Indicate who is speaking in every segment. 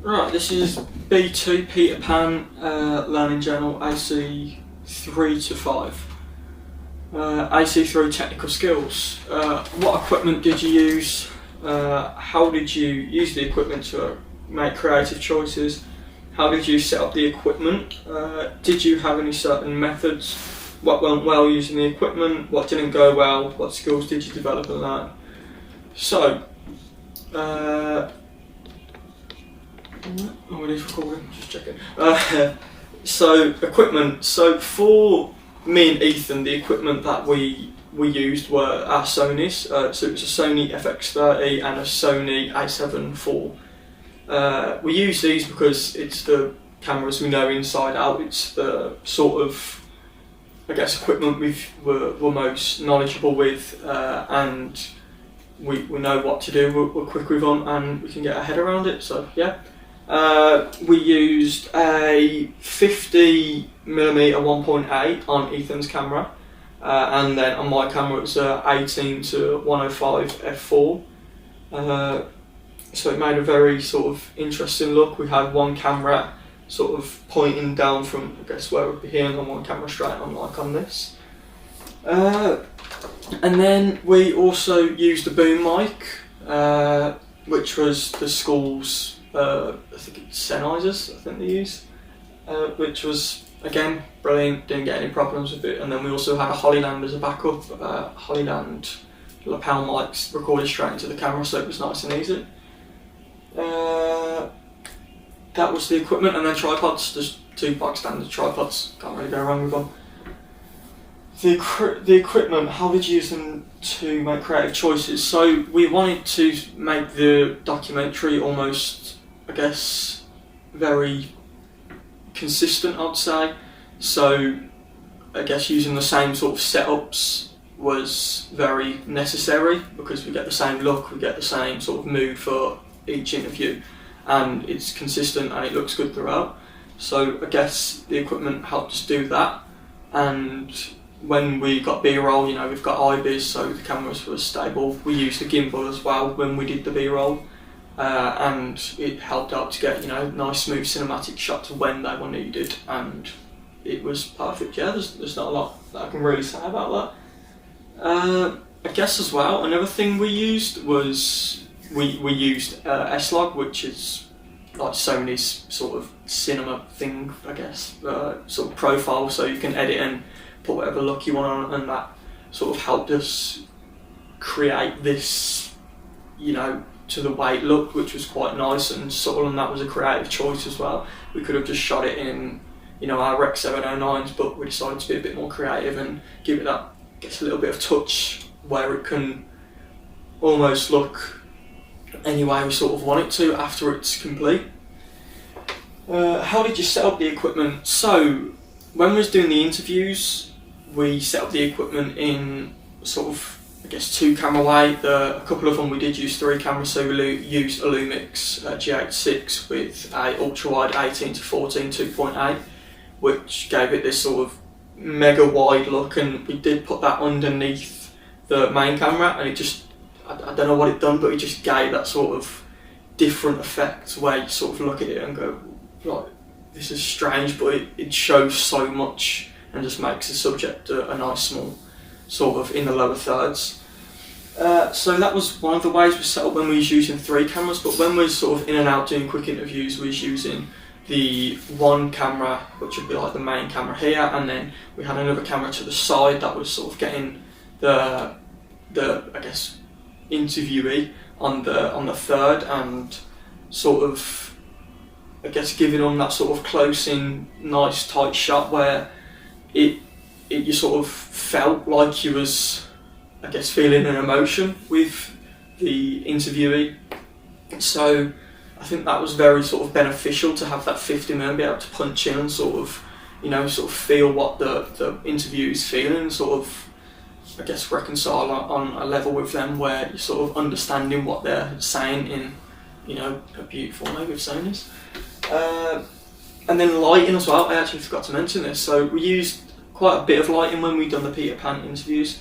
Speaker 1: Right, this is B2 Peter Pan Learning Journal AC3 to 5. AC3 Technical Skills. What equipment did you use? How did you use the equipment to make creative choices? How did you set up the equipment? Did you have any certain methods? What went well using the equipment? What didn't go well? What skills did you develop and learn? So, it is recording, just checking. So, equipment. So, for me and Ethan, the equipment that we used were our Sonys. So, it was a Sony FX30 and a Sony a7 IV. We use these because it's the cameras we know inside out. It's the sort of, I guess, equipment we're most knowledgeable with, and we know what to do. We're quick with them, and we can get our head around it. So yeah, we used a 50mm 1.8 on Ethan's camera, and then on my camera it was a 18 to 105 f4. So it made a very sort of interesting look. We had one camera sort of pointing down from, I guess, where it would be here, and then one camera straight on, like on this. And then we also used a boom mic, which was the school's, I think it's Sennheisers, I think they use, which was, again, brilliant, didn't get any problems with it. And then we also had a Hollyland as a backup, Hollyland lapel mics recorded straight into the camera, so it was nice and easy. That was the equipment, and then tripods, just two bog standard tripods, can't really go wrong with them. The equipment, how did you use them to make creative choices? So we wanted to make the documentary almost, I guess, very consistent, I'd say. So I guess using the same sort of setups was very necessary, because we get the same look, we get the same sort of mood for each interview, and it's consistent and it looks good throughout. So I guess the equipment helped us do that. And when we got B-roll, you know, we've got IBIS, so the cameras were stable. We used the gimbal as well when we did the B-roll, and it helped out to get, you know, nice smooth cinematic shots when they were needed, and it was perfect. Yeah, there's not a lot that I can really say about that. I guess as well, another thing we used was we used S-Log, which is like Sony's sort of cinema thing, I guess, sort of profile, so you can edit and put whatever look you want on, and that sort of helped us create this, you know, to the weight look, which was quite nice and subtle, and that was a creative choice as well. We could have just shot it in, you know, our Rec 709s, but we decided to be a bit more creative and give it that, I guess, a little bit of touch where it can almost look any way we sort of want it to after it's complete. How did you set up the equipment? So when we was doing the interviews, we set up the equipment in sort of, I guess, two camera way. A couple of them we did use three cameras, so we used a Lumix G8.6 with a ultra wide 18 to 14 2.8, which gave it this sort of mega wide look, and we did put that underneath the main camera, and it just, I don't know what it done, but it just gave that sort of different effect where you sort of look at it and go, like, this is strange, but it shows so much and just makes the subject a nice small sort of in the lower thirds. So that was one of the ways we set up when we was using three cameras, but when we were sort of in and out doing quick interviews, we was using the one camera, which would be like the main camera here, and then we had another camera to the side that was sort of getting the I guess, interviewee on the third, and sort of, I guess, giving on that sort of close in, nice tight shot where you sort of felt like you was, I guess, feeling an emotion with the interviewee. So I think that was very sort of beneficial to have that 50mm, be able to punch in and sort of, you know, sort of feel what the interviewee is feeling, and sort of, I guess, reconcile on a level with them where you're sort of understanding what they're saying in, you know, a beautiful way with Sonys. And then lighting as well, I actually forgot to mention this. So we used quite a bit of lighting when we done the Peter Pan interviews.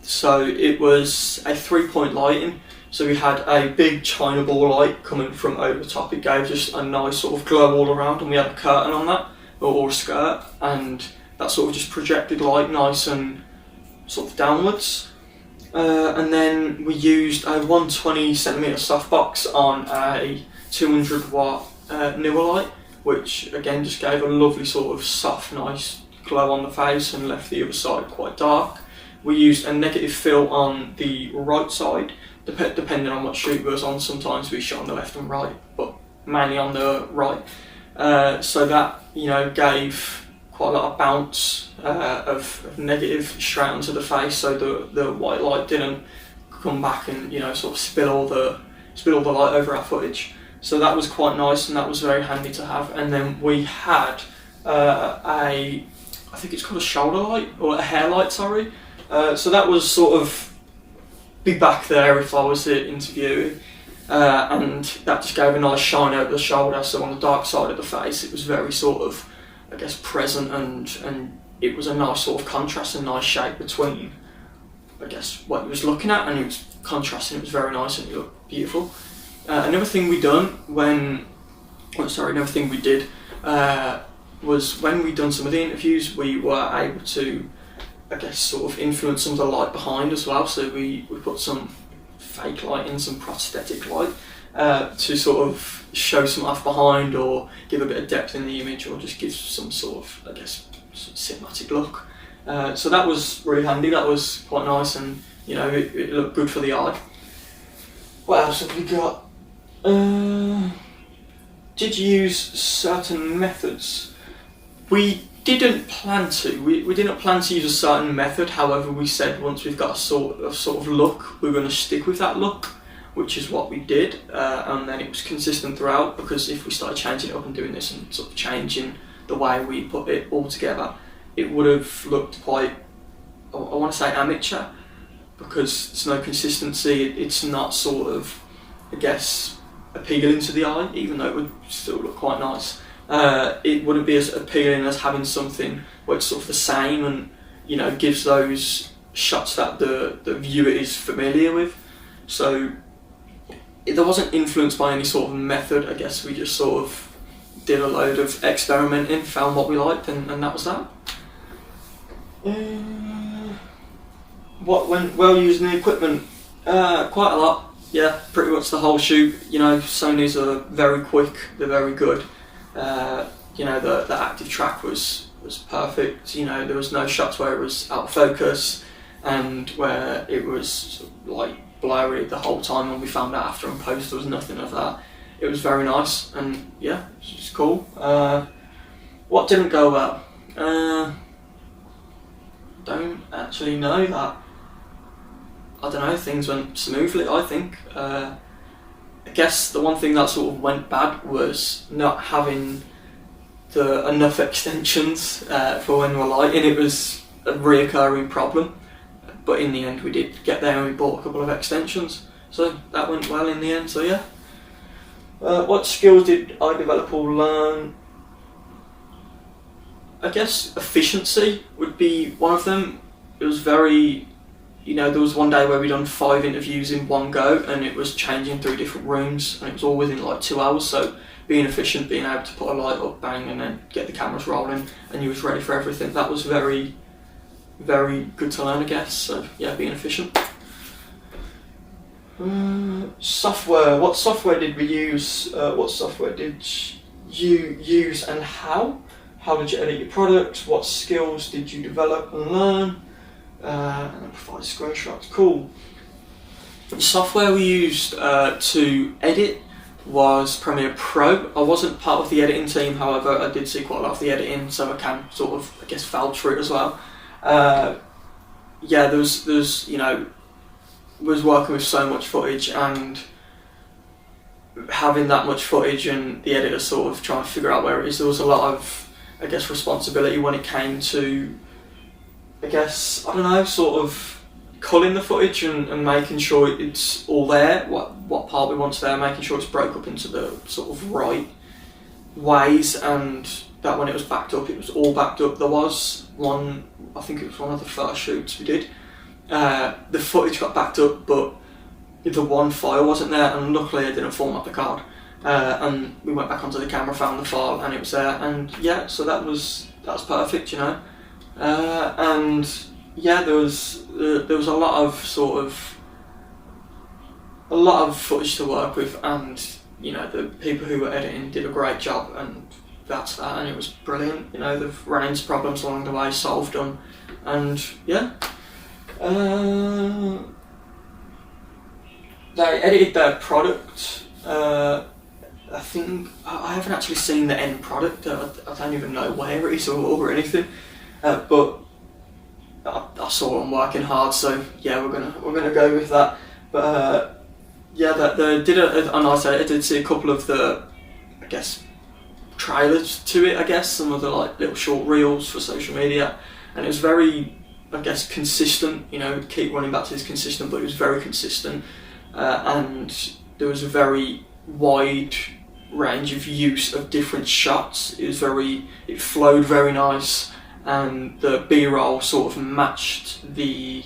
Speaker 1: So it was a 3-point lighting. So we had a big China ball light coming from over the top. It gave just a nice sort of glow all around, and we had a curtain on that, or a skirt, and that sort of just projected light nice and sort of downwards. And then we used a 120cm softbox on a 200 watt newer light, which again just gave a lovely sort of soft, nice glow on the face and left the other side quite dark. We used a negative fill on the right side, depending on what shoot we was on. Sometimes we shot on the left and right, but mainly on the right. So that, you know, gave quite a lot of bounce of negative straight onto the face, so the white light didn't come back and, you know, sort of spill all the light over our footage. So that was quite nice, and that was very handy to have. And then we had I think it's called a shoulder light, or a hair light, sorry. So that was sort of be back there if I was interviewing, and that just gave a nice shine over the shoulder. So on the dark side of the face, it was very sort of, I guess, present, and it was a nice sort of contrast and nice shape between, I guess, what he was looking at, and it was contrasting. It was very nice and it looked beautiful. Another thing we did was when we done some of the interviews, we were able to, I guess, sort of influence some of the light behind as well. So we put some fake light in, some prosthetic light, to sort of show some off behind, or give a bit of depth in the image, or just give some sort of, I guess, cinematic look. So that was really handy. That was quite nice, and, you know, it looked good for the eye. What else have we got? Did you use certain methods? We didn't plan to. We didn't plan to use a certain method. However, we said once we've got a sort of look, we're going to stick with that look, which is what we did. And then it was consistent throughout, because if we started changing it up and doing this and sort of changing the way we put it all together, it would have looked quite, I want to say, amateur, because there's no consistency. It's not sort of, I guess, appealing to the eye, even though it would still look quite nice. It wouldn't be as appealing as having something where it's sort of the same, and, you know, gives those shots that the viewer is familiar with. So there wasn't influenced by any sort of method. I guess we just sort of did a load of experimenting, found what we liked, and that was that. When using the equipment? Quite a lot. Yeah, pretty much the whole shoot. You know, Sony's are very quick, they're very good. You know, the active track was perfect. You know, there was no shots where it was out of focus, and where it was sort of like blurry the whole time. When we found out after in post, there was nothing of that. It was very nice, and yeah, it was just cool. What didn't go well? Don't actually know that. I don't know, things went smoothly, I think. I guess the one thing that sort of went bad was not having enough extensions for when we're lighting. It was a reoccurring problem, but in the end we did get there and we bought a couple of extensions, so that went well in the end. So yeah. What skills did I develop or learn? I guess efficiency would be one of them. It was very, you know, there was one day where we done 5 interviews in one go, and it was changing through different rooms, and it was all within like 2 hours. So being efficient, being able to put a light up, bang, and then get the cameras rolling, and you was ready for everything. That was very, very good to learn, I guess. So yeah, being efficient. Software. What software did we use? What software did you use, and how? How did you edit your products? What skills did you develop and learn? And then provide screenshots. Cool. The software we used to edit was Premiere Pro. I wasn't part of the editing team, however, I did see quite a lot of the editing, so I can sort of, I guess, vouch for it as well. Yeah, there's you know, was working with so much footage, and having that much footage and the editor sort of trying to figure out where it is, there was a lot of, I guess, responsibility when it came to, I guess, I don't know, sort of culling the footage and making sure it's all there, what part we want there, making sure it's broke up into the sort of right ways, and that when it was backed up, it was all backed up. There was one, I think it was one of the first shoots we did, the footage got backed up, but the one file wasn't there, and luckily I didn't format the card. And we went back onto the camera, found the file, and it was there. And yeah, so that was perfect, you know. And yeah, there was a lot of footage to work with, and you know, the people who were editing did a great job, and that's that. And it was brilliant. You know, they've ran into problems along the way, solved them, and yeah. They edited their product. I think I haven't actually seen the end product. I don't even know where it is or anything. But I saw them working hard, so yeah, we're gonna go with that. But yeah, they did and I said I did see a couple of the, I guess, trailers to it. I guess some of the like little short reels for social media, and it was very, I guess, consistent. You know, keep running back to this consistent, but it was very consistent, and there was a very wide range of use of different shots. It flowed very nice, and the B-roll sort of matched the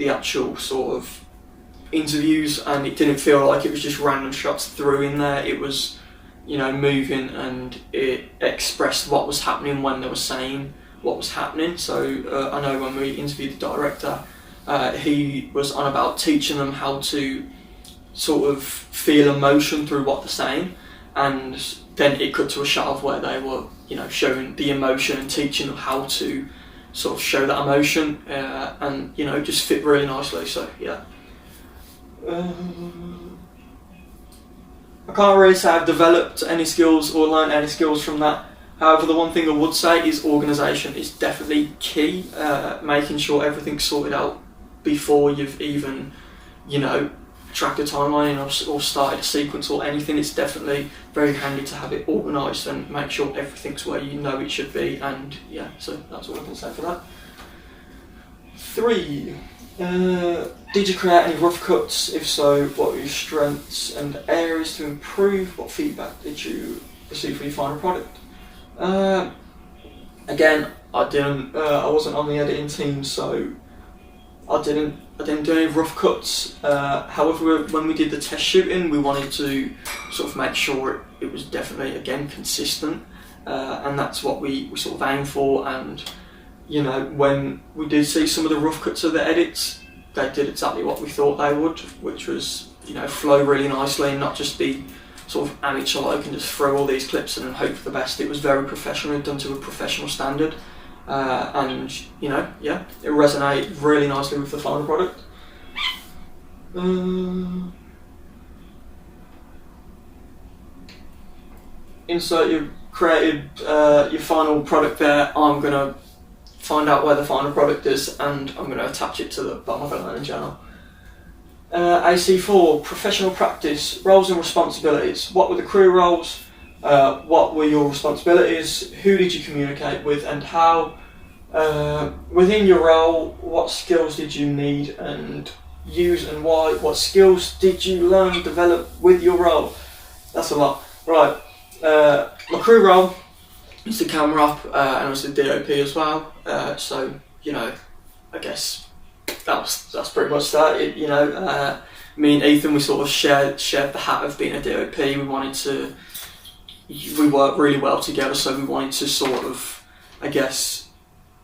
Speaker 1: actual sort of interviews, and it didn't feel like it was just random shots through in there. It was, you know, moving, and it expressed what was happening when they were saying what was happening. So I know when we interviewed the director, he was on about teaching them how to sort of feel emotion through what they're saying, and then it cut to a shot of where they were, you know, showing the emotion and teaching them how to sort of show that emotion, and you know, just fit really nicely. So yeah, I can't really say I've developed any skills or learned any skills from that. However, the one thing I would say is organisation is definitely key. Making sure everything's sorted out before you've even, you know, tracked a timeline or started a sequence or anything. It's definitely very handy to have it organised and make sure everything's where you know it should be. And yeah, so that's all I can say for that. 3. Did you create any rough cuts? If so, what were your strengths and areas to improve? What feedback did you receive for your final product? Again, I wasn't on the editing team, so I didn't do any rough cuts. However, when we did the test shooting, we wanted to sort of make sure it was definitely, again, consistent, and that's what we sort of aimed for. And you know, when we did see some of the rough cuts of the edits, they did exactly what we thought they would, which was, you know, flow really nicely and not just be sort of amateur-like and just throw all these clips in and hope for the best. It was very professional, done to a professional standard. And you know, yeah, it resonated really nicely with the final product. Insert your created your final product there. I'm gonna find out where the final product is, and I'm gonna attach it to the bottom of the learning journal. AC4, professional practice, roles and responsibilities. What were the crew roles? What were your responsibilities? Who did you communicate with and how? Within your role, what skills did you need and use and why? What skills did you learn and develop with your role? That's a lot. Right, my crew role is the camera op, and also the DOP as well. So, you know, I guess that's pretty much that. You know, me and Ethan, we sort of shared the hat of being a DOP. We worked really well together, so we wanted to sort of, I guess,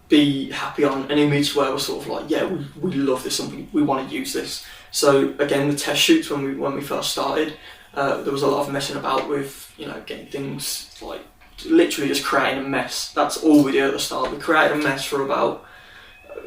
Speaker 1: be happy on an image where we're sort of like, yeah, we love this and we want to use this. So again, the test shoots when we first started, there was a lot of messing about with, you know, getting things like literally just creating a mess. That's all we did at the start. We created a mess for about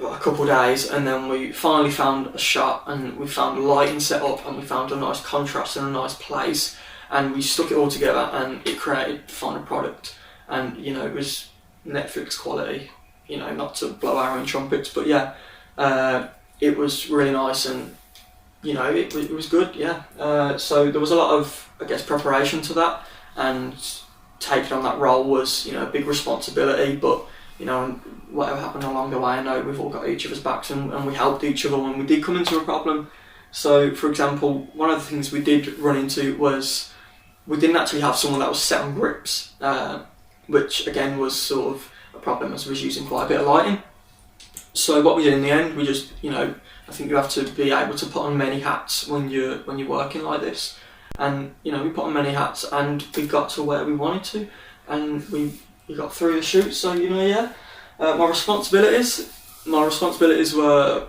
Speaker 1: a couple of days, and then we finally found a shot, and we found a lighting set up, and we found a nice contrast and a nice place, and we stuck it all together, and it created the final product. And you know, it was Netflix quality. You know, not to blow our own trumpets, but yeah, it was really nice, and you know, it was good. Yeah. So there was a lot of, I guess, preparation to that, and taking on that role was, you know, a big responsibility. But you know, whatever happened along the way, I know we've all got each other's backs, and we helped each other when we did come into a problem. So, for example, one of the things we did run into was we didn't actually have someone that was set on grips, which again was sort of a problem as we was using quite a bit of lighting. So what we did in the end, we just, you know, I think you have to be able to put on many hats when you're working like this. And we put on many hats, and we got to where we wanted to, and we got through the shoot. So my responsibilities were,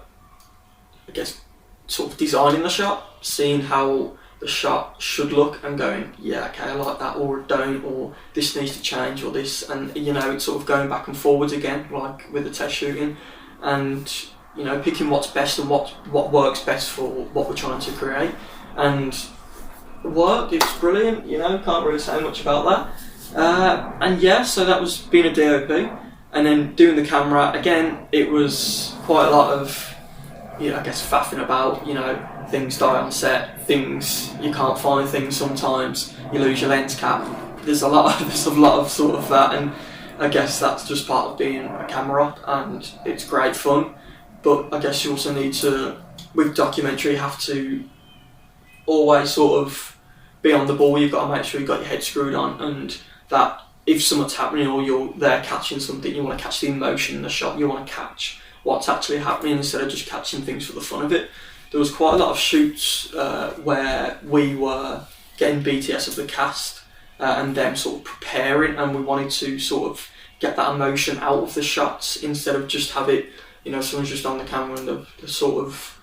Speaker 1: I guess, sort of designing the shot, seeing how the shot should look, and going, yeah, okay, I like that, or don't, or this needs to change, or this, and it's sort of going back and forwards again, like with the test shooting, and picking what's best and what works best for what we're trying to create, and it worked. It was brilliant. Can't really say much about that. And yeah, so that was being a DOP, and then doing the camera again. It was quite a lot of, I guess, faffing about. Things die on set. Things you can't find. Things sometimes you lose your lens cap. There's a lot of sort of that, and I guess that's just part of being a camera op, and it's great fun. But I guess you also need to, with documentary, you have to always sort of be on the ball. You've got to make sure you've got your head screwed on, and that if something's happening or you're there catching something, you want to catch the emotion in the shot. You want to catch what's actually happening instead of just catching things for the fun of it. There was quite a lot of shoots where we were getting BTS of the cast and them sort of preparing, and we wanted to sort of get that emotion out of the shots instead of just have it, someone's just on the camera and the sort of,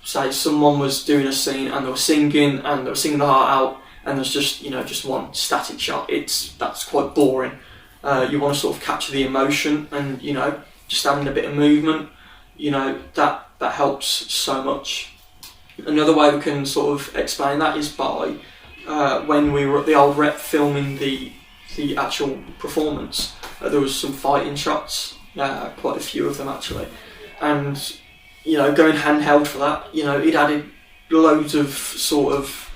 Speaker 1: say someone was doing a scene and they were singing the heart out, and there's just one static shot. That's quite boring. You want to sort of capture the emotion, and just having a bit of movement, that helps so much. Another way we can sort of explain that is by when we were at the old rep filming the actual performance, there was some fighting shots, quite a few of them actually, and going handheld for that, it added loads of sort of,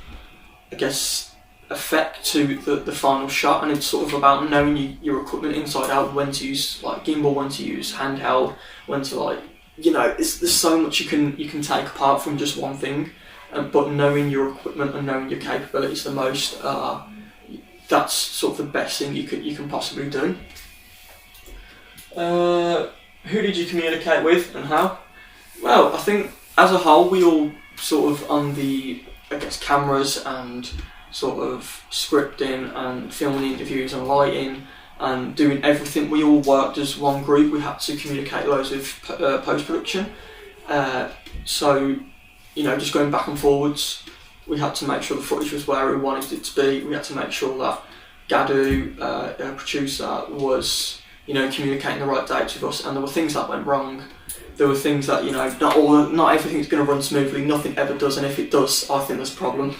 Speaker 1: I guess, effect to the final shot, and it's sort of about knowing your equipment inside out, when to use like gimbal, when to use handheld, when to there's so much you can take apart from just one thing, but knowing your equipment and knowing your capabilities the most, that's sort of the best thing you can possibly do. Who did you communicate with and how? Well, I think as a whole we all sort of on the, I guess, cameras and sort of scripting and filming interviews and lighting and doing everything, we all worked as one group. We had to communicate loads with post-production. So, just going back and forwards, we had to make sure the footage was where we wanted it to be. We had to make sure that Gadu, our producer, was communicating the right dates with us, and there were things that went wrong. There were things that, not everything's going to run smoothly, nothing ever does, and if it does, I think there's a problem.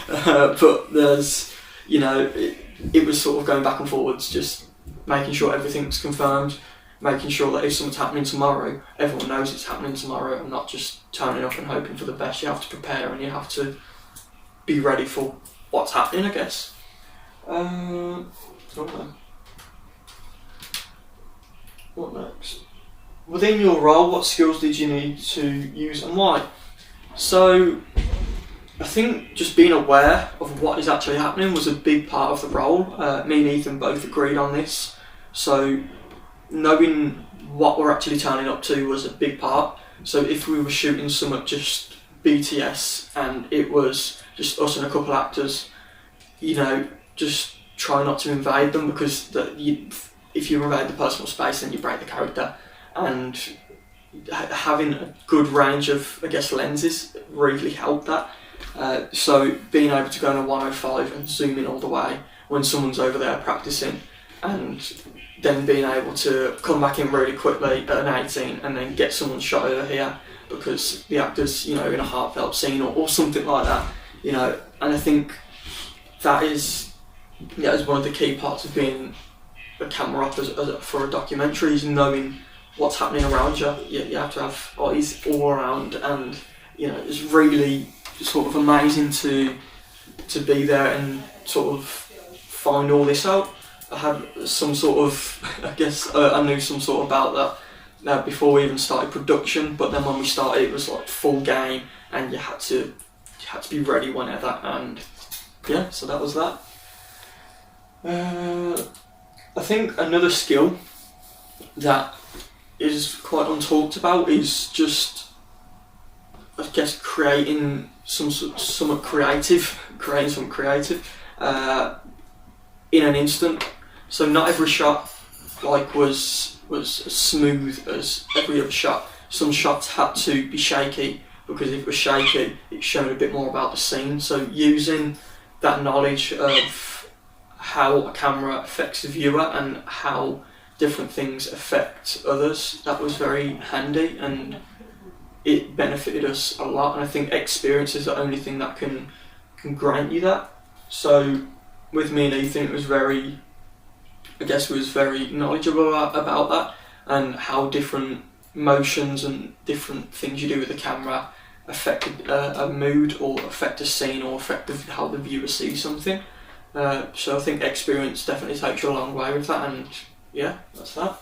Speaker 1: But there's, it was sort of going back and forwards, just making sure everything's confirmed, making sure that if something's happening tomorrow, everyone knows it's happening tomorrow, and not just turning up and hoping for the best. You have to prepare, and you have to be ready for what's happening, I guess. What next? Within your role, what skills did you need to use and why? So, I think just being aware of what is actually happening was a big part of the role. Me and Ethan both agreed on this. So, knowing what we're actually turning up to was a big part. So, if we were shooting some at just BTS and it was just us and a couple actors, just try not to invade them, because if you invade the personal space, then you break the character. And having a good range of, I guess, lenses really helped that. So being able to go on a 105 and zoom in all the way when someone's over there practicing, and then being able to come back in really quickly at an 18 and then get someone shot over here because the actor's, in a heartfelt scene or something like that, and I think that is one of the key parts of being a camera op for a documentary, is knowing what's happening around you. You have to have eyes all around, and it's really sort of amazing to be there and sort of find all this out. I had some sort of, I guess, I knew some sort about that before we even started production, but then when we started it was like full game, and you had to be ready whenever, and yeah, so that was that. I think another skill that is quite untalked about is just I guess creating something creative in an instant. So not every shot was as smooth as every other shot. Some shots had to be shaky, because if it was shaky, it showed a bit more about the scene. So using that knowledge of how a camera affects the viewer and how different things affect others, that was very handy, and it benefited us a lot. And I think experience is the only thing that can grant you that. So with me and Ethan, it was very knowledgeable about that, and how different motions and different things you do with the camera affected a mood, or affect a scene, or affect how the viewer sees something. So I think experience definitely takes you a long way with that, and yeah, that's that.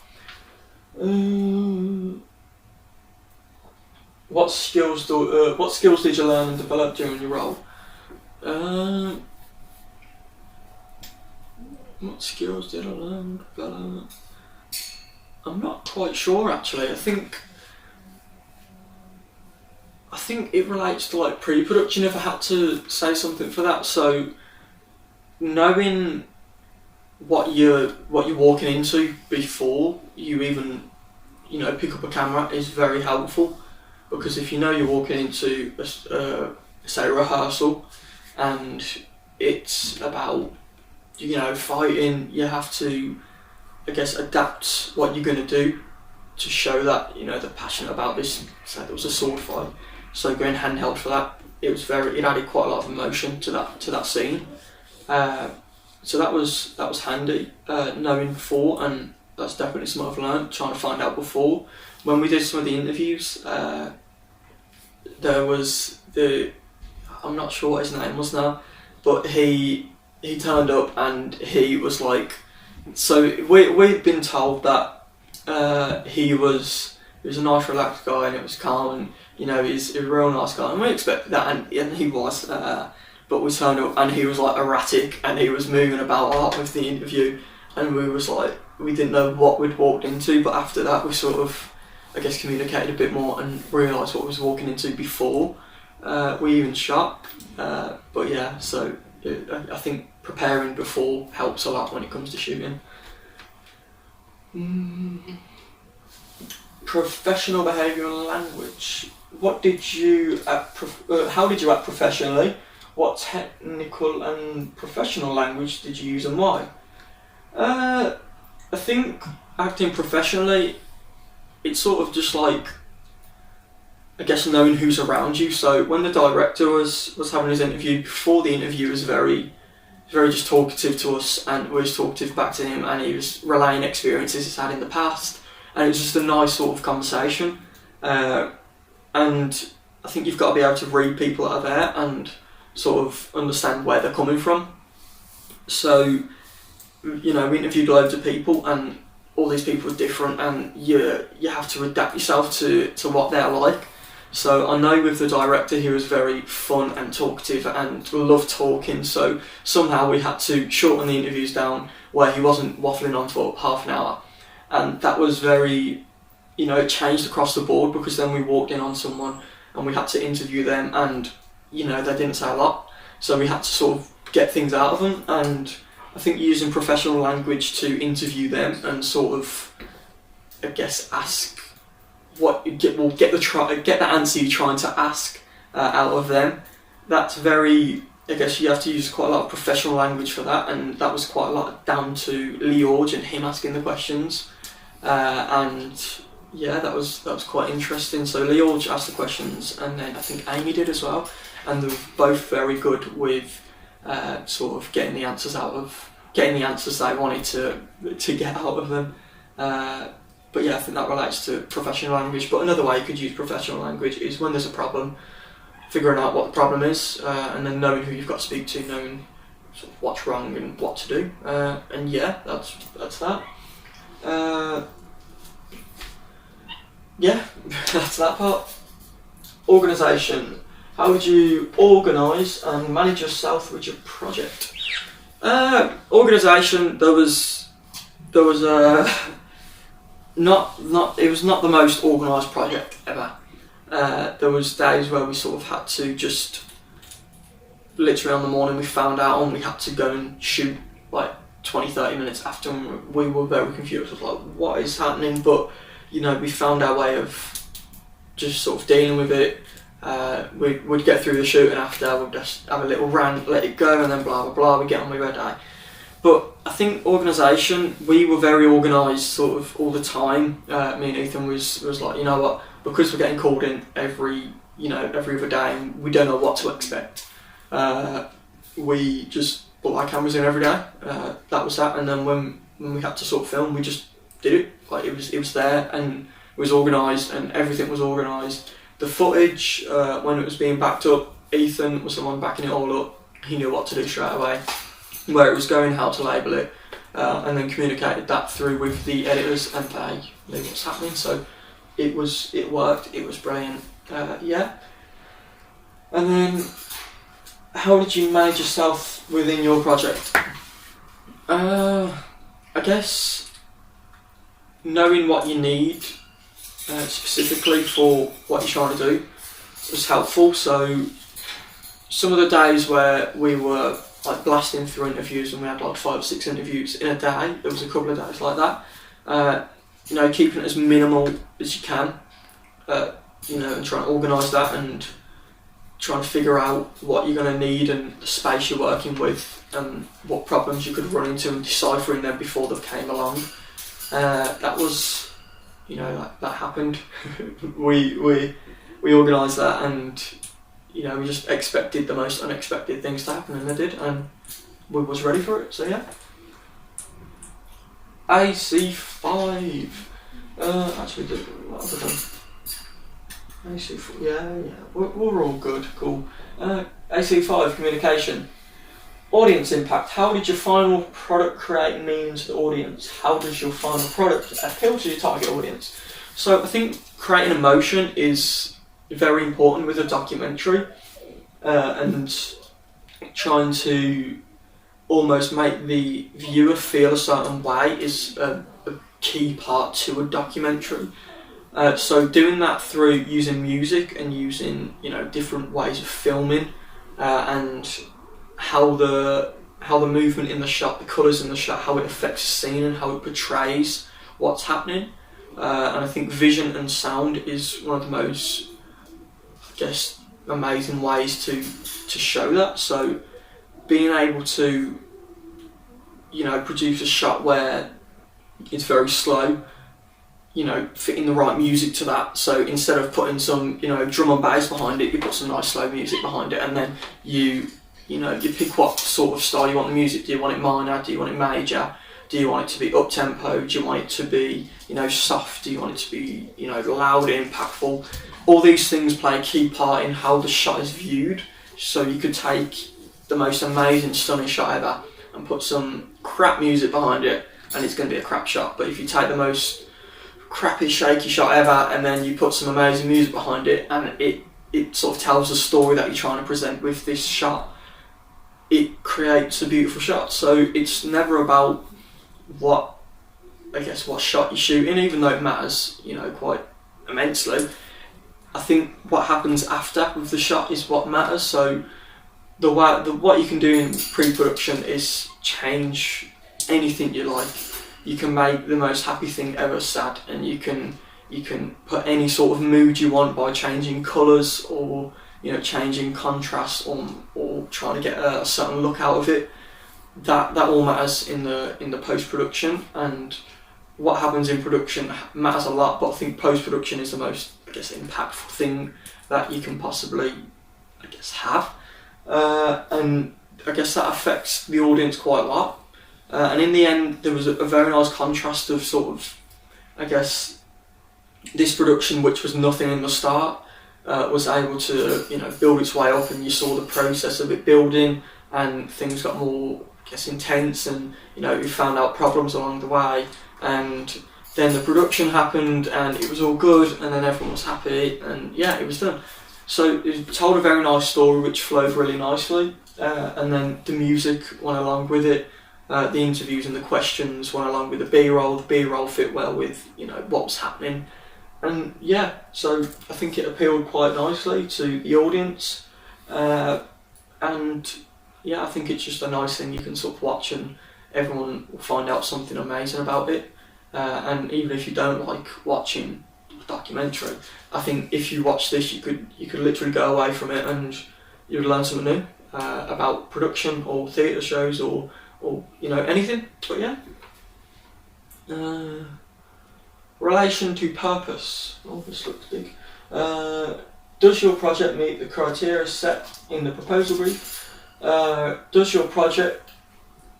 Speaker 1: What skills did you learn and develop during your role? What skills did I learn and develop? I'm not quite sure actually. I think it relates to like pre-production, if I had to say something for that. So knowing what you're walking into before you even pick up a camera is very helpful, because if you know you're walking into say a rehearsal and it's about fighting, you have to, I guess, adapt what you're going to do to show that they're passionate about this. So there was a sword fight, so going handheld for that, it added quite a lot of emotion to that scene. So that was handy, knowing before, and that's definitely something I've learned, trying to find out before. When we did some of the interviews, there was I'm not sure what his name was now, but he turned up and he was like, so we'd been told that he was a nice relaxed guy, and it was calm, and he's a real nice guy, and we expected that, and he was, but we turned up and he was like erratic, and he was moving about a lot with the interview, and we was like, we didn't know what we'd walked into. But after that, we sort of, I guess, communicated a bit more and realised what we was walking into before we even shot. But yeah, so I think preparing before helps a lot when it comes to shooting. Professional behaviour and language. How did you act professionally? What technical and professional language did you use, and why? I think acting professionally, it's sort of just like, I guess, knowing who's around you. So when the director was having his interview, before the interview was very just talkative to us, and we was talkative back to him, and he was relaying experiences he's had in the past, and it was just a nice sort of conversation. And I think you've got to be able to read people that are there and sort of understand where they're coming from. So, we interviewed loads of people, and all these people are different, and you have to adapt yourself to what they're like. So I know with the director, he was very fun and talkative and loved talking, so somehow we had to shorten the interviews down where he wasn't waffling on for half an hour. And that was very, it changed across the board, because then we walked in on someone and we had to interview them, and they didn't say a lot, so we had to sort of get things out of them. And I think using professional language to interview them and sort of, I guess, ask get the answer you're trying to ask out of them. That's very, I guess you have to use quite a lot of professional language for that, and that was quite a lot down to George and him asking the questions. And yeah, that was quite interesting. So George asked the questions, and then I think Amy did as well, and they were both very good with sort of getting the answers they wanted to get out of them. But yeah, I think that relates to professional language. But another way you could use professional language is when there's a problem, figuring out what the problem is, and then knowing who you've got to speak to, knowing sort of what's wrong and what to do. And yeah, that's that. Yeah, that's that part. Organisation. How would you organise and manage yourself with your project? Organisation. There was it was not the most organised project ever. There was days where we sort of had to just, literally on the morning we found out and we had to go and shoot like 20-30 minutes after, and we were very confused. It was like, what is happening? But we found our way of just sort of dealing with it. We'd get through the shoot, and after we'd just have a little rant, let it go, and then blah blah blah, we'd get on with our day. But I think organisation, we were very organised sort of all the time. Me and Ethan was like, you know what, because we're getting called in every other day and we don't know what to expect, we just put our cameras in every day. That was that. And then when we had to sort of film, we just did it. Like it was there, and it was organised, and everything was organised. The footage, when it was being backed up, Ethan was the one backing it all up. He knew what to do straight away, where it was going, how to label it, and then communicated that through with the editors, and they knew what's happening. So it worked. It was brilliant. Yeah. And then, how did you manage yourself within your project? I guess knowing what you need specifically for what you're trying to do was helpful. So some of the days where we were like blasting through interviews, and we had like 5 or 6 interviews in a day, there was a couple of days like that. Keeping it as minimal as you can, and trying to organise that, and trying to figure out what you're going to need and the space you're working with, and what problems you could run into, and deciphering them before they came along. That was, that happened. we organised that, and we just expected the most unexpected things to happen, and they did, and we was ready for it. So yeah. AC5. Actually, what have I done? AC4, yeah, we're all good, cool. AC5, communication. Audience impact. How did your final product create meaning to the audience? How does your final product appeal to your target audience? So I think creating emotion is very important with a documentary, and trying to almost make the viewer feel a certain way is a key part to a documentary. So doing that through using music and using different ways of filming, and how the movement in the shot, the colours in the shot, how it affects the scene and how it portrays what's happening. And I think vision and sound is one of the most, amazing ways to show that. So being able to produce a shot where it's very slow, fitting the right music to that. So instead of putting some, drum and bass behind it, you put some nice slow music behind it, and then you pick what sort of style you want the music. Do you want it minor? Do you want it major? Do you want it to be up tempo? Do you want it to be, soft? Do you want it to be, loud, impactful? All these things play a key part in how the shot is viewed. So you could take the most amazing, stunning shot ever and put some crap music behind it, and it's going to be a crap shot. But if you take the most crappy, shaky shot ever, and then you put some amazing music behind it, and it sort of tells the story that you're trying to present with this shot, it creates a beautiful shot. So it's never about what shot you're shooting, even though it matters, quite immensely. I think what happens after with the shot is what matters. So what you can do in pre-production is change anything you like. You can make the most happy thing ever sad, and you can put any sort of mood you want by changing colours, or changing contrast, or trying to get a certain look out of it. That all matters in the post-production, and what happens in production matters a lot, but I think post-production is the most impactful thing that you can possibly have, and I guess that affects the audience quite a lot. And in the end, there was a very nice contrast of sort of, this production, which was nothing in the start, was able to, build its way up, and you saw the process of it building, and things got more, intense, and, you found out problems along the way, and then the production happened, and it was all good, and then everyone was happy, and yeah, it was done. So it told a very nice story, which flowed really nicely, and then the music went along with it. The interviews and the questions went along with the B-roll. The B-roll fit well with what was happening, And yeah, so I think it appealed quite nicely to the audience, and yeah, I think it's just a nice thing you can sort of watch, and everyone will find out something amazing about it. And even if you don't like watching a documentary, I think if you watch this, you could literally go away from it and you'd learn something new about production or theatre shows or anything. But yeah. Relation to purpose. Oh, this looks big. Does your project meet the criteria set in the proposal brief? Does your project...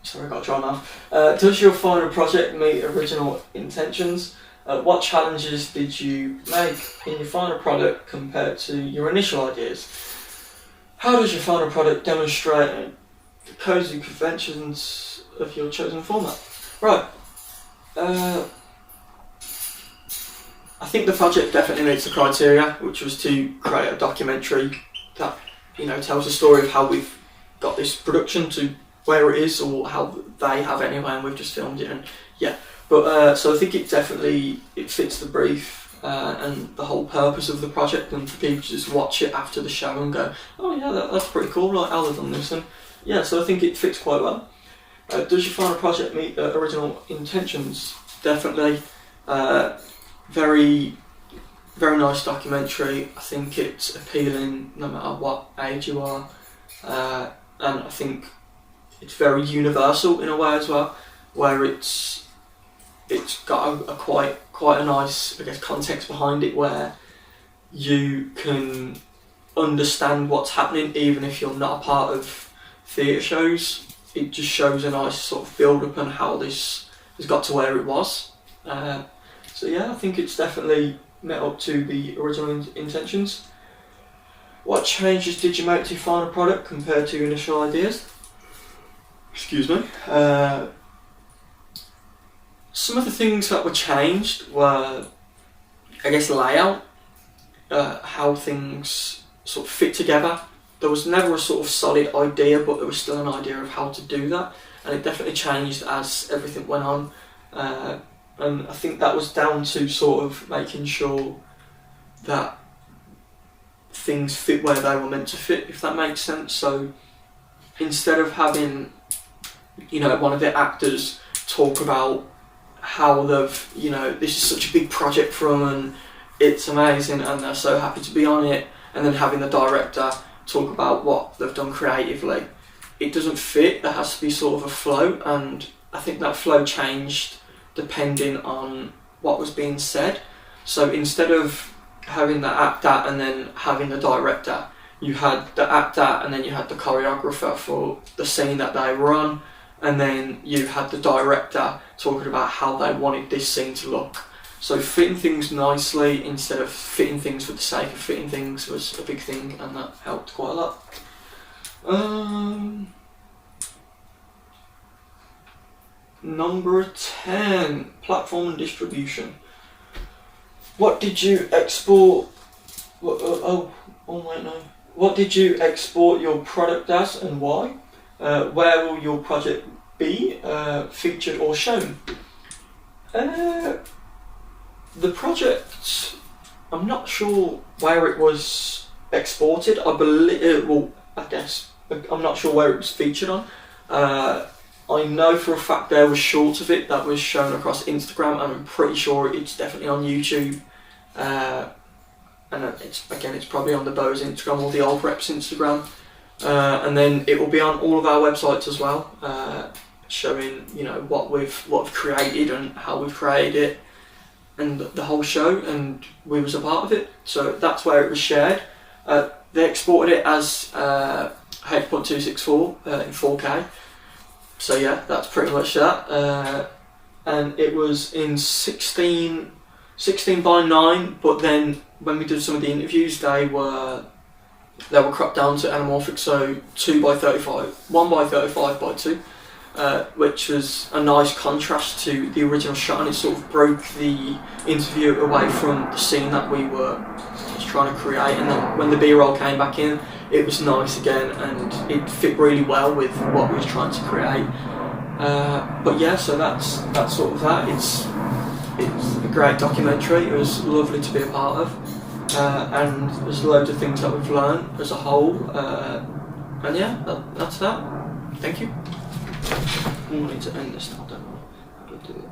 Speaker 1: Sorry, I got drawn off. Does your final project meet original intentions? What challenges did you make in your final product compared to your initial ideas? How does your final product demonstrate the codes and conventions of your chosen format? Right. I think the project definitely meets the criteria, which was to create a documentary that tells the story of how we've got this production to where it is, or how they have anyway, and we've just filmed it. And yeah, but so I think it fits the brief and the whole purpose of the project, and for people to just watch it after the show and go, oh yeah, that's pretty cool, like how they've done this. And yeah, so I think it fits quite well. Does your final project meet original intentions? Definitely. Very, very nice documentary. I think it's appealing no matter what age you are, and I think it's very universal in a way as well, where it's got a quite a nice, I guess, context behind it, where you can understand what's happening even if you're not a part of theatre shows. It just shows a nice sort of build up on how this has got to where it was. So yeah, I think it's definitely met up to the original intentions. What changes did you make to your final product compared to your initial ideas? Excuse me. Some of the things that were changed were, I guess, layout, how things sort of fit together. There was never a sort of solid idea, but there was still an idea of how to do that, and it definitely changed as everything went on. And I think that was down to sort of making sure that things fit where they were meant to fit, if that makes sense. So instead of having, one of the actors talk about how they've, this is such a big project for them and it's amazing and they're so happy to be on it, and then having the director talk about what they've done creatively, it doesn't fit. There has to be sort of a flow, and I think that flow changed depending on what was being said. So instead of having the actor and then having the director, you had the actor and then you had the choreographer for the scene that they were on, and then you had the director talking about how they wanted this scene to look. So fitting things nicely instead of fitting things for the sake of fitting things was a big thing, and that helped quite a lot. Number 10, platform and distribution. What did you export? What did you export your product as and why? Where will your project be featured or shown? The project, I'm not sure where it was exported. I believe, I'm not sure where it was featured on. I know for a fact there was short of it that was shown across Instagram, and I'm pretty sure it's definitely on YouTube. And it's probably on the Bows Instagram or the Old Reps Instagram. And then it will be on all of our websites as well, showing what we've created and how we've created it, and the whole show, and we was a part of it. So that's where it was shared. They exported it as H.264 in 4K. So yeah, that's pretty much that. And it was in 16 by 9, but then when we did some of the interviews, they were cropped down to anamorphic, so 2 by 35, 1 by 35 by 2, which was a nice contrast to the original shot, and it sort of broke the interview away from the scene that we were just trying to create. And then when the B-roll came back in, it was nice again, and it fit really well with what we were trying to create. But yeah, so that's sort of that. it's a great documentary. It was lovely to be a part of, and there's loads of things that we've learned as a whole. And yeah, that's that. Thank you. I need to end this now, don't I? How do I do it?